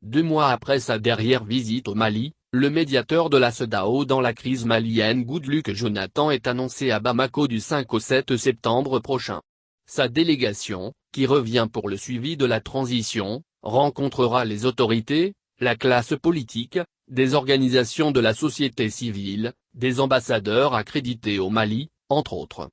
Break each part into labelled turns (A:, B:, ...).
A: 2 mois après sa dernière visite au Mali, le médiateur de la CEDEAO dans la crise malienne Goodluck Jonathan est annoncé à Bamako du 5 au 7 septembre prochain. Sa délégation, qui revient pour le suivi de la transition, rencontrera les autorités, la classe politique, des organisations de la société civile, des ambassadeurs accrédités au Mali, entre autres.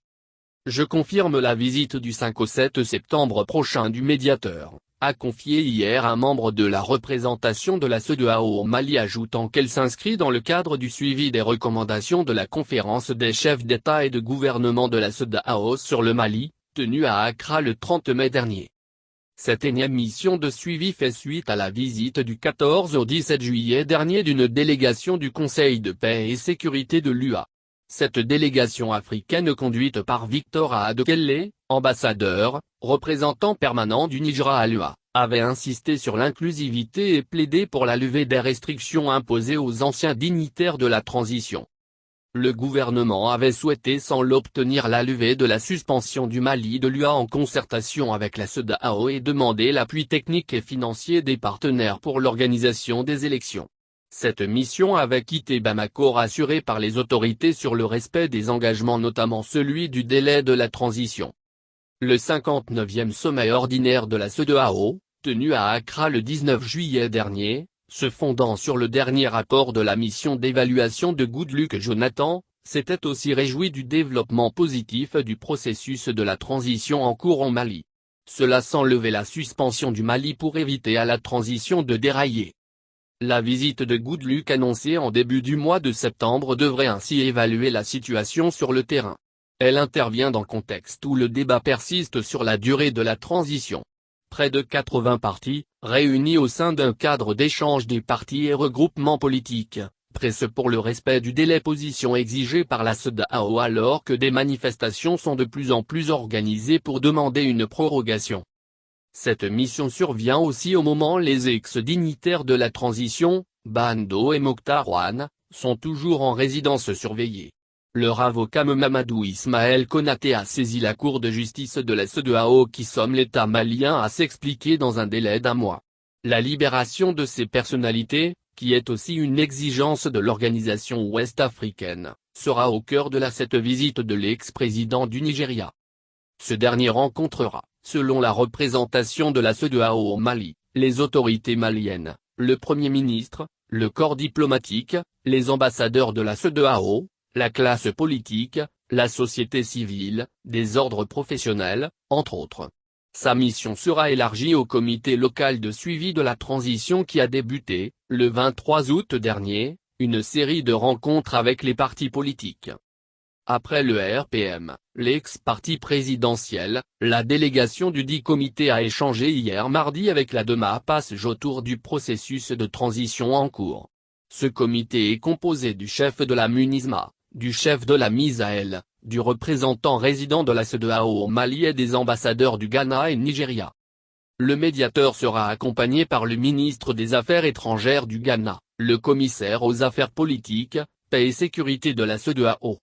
A: Je confirme la visite du 5 au 7 septembre prochain du médiateur, a confié hier un membre de la représentation de la CEDEAO au Mali, ajoutant qu'elle s'inscrit dans le cadre du suivi des recommandations de la conférence des chefs d'État et de gouvernement de la CEDEAO sur le Mali, tenue à Accra le 30 mai dernier. Cette énième mission de suivi fait suite à la visite du 14 au 17 juillet dernier d'une délégation du Conseil de paix et sécurité de l'UA. Cette délégation africaine conduite par Victor Adekelle, ambassadeur, représentant permanent du Niger à l'UA, avait insisté sur l'inclusivité et plaidé pour la levée des restrictions imposées aux anciens dignitaires de la transition. Le gouvernement avait souhaité sans l'obtenir la levée de la suspension du Mali de l'UA en concertation avec la CEDEAO et demandé l'appui technique et financier des partenaires pour l'organisation des élections. Cette mission avait quitté Bamako rassurée par les autorités sur le respect des engagements, notamment celui du délai de la transition. Le 59e sommet ordinaire de la CEDEAO, tenu à Accra le 19 juillet dernier, se fondant sur le dernier rapport de la mission d'évaluation de Goodluck Jonathan, s'était aussi réjoui du développement positif du processus de la transition en cours au Mali. Cela sans lever la suspension du Mali pour éviter à la transition de dérailler. La visite de Goodluck annoncée en début du mois de septembre devrait ainsi évaluer la situation sur le terrain. Elle intervient dans le contexte où le débat persiste sur la durée de la transition. Près de 80 partis, réunis au sein d'un cadre d'échange des partis et regroupements politiques, pressent pour le respect du délai, position exigée par la CEDEAO alors que des manifestations sont de plus en plus organisées pour demander une prorogation. Cette mission survient aussi au moment où les ex-dignitaires de la transition, Bando et Mokhtar Ouane, sont toujours en résidence surveillée. Leur avocat Mamadou Ismaël Konaté a saisi la Cour de justice de la CEDEAO qui somme l'État malien à s'expliquer dans un délai d'1 mois. La libération de ces personnalités, qui est aussi une exigence de l'organisation ouest-africaine, sera au cœur de cette visite de l'ex-président du Nigeria. Ce dernier rencontrera, selon la représentation de la CEDEAO au Mali, les autorités maliennes, le Premier ministre, le corps diplomatique, les ambassadeurs de la CEDEAO, la classe politique, la société civile, des ordres professionnels, entre autres. Sa mission sera élargie au comité local de suivi de la transition qui a débuté, le 23 août dernier, une série de rencontres avec les partis politiques. Après le RPM, l'ex-parti présidentiel, la délégation du dit comité a échangé hier mardi avec la DEMA PASJ autour du processus de transition en cours. Ce comité est composé du chef de la MUNISMA, du chef de la MISAEL, du représentant résident de la CEDEAO au Mali et des ambassadeurs du Ghana et Nigeria. Le médiateur sera accompagné par le ministre des Affaires étrangères du Ghana, le commissaire aux affaires politiques, paix et sécurité de la CEDEAO,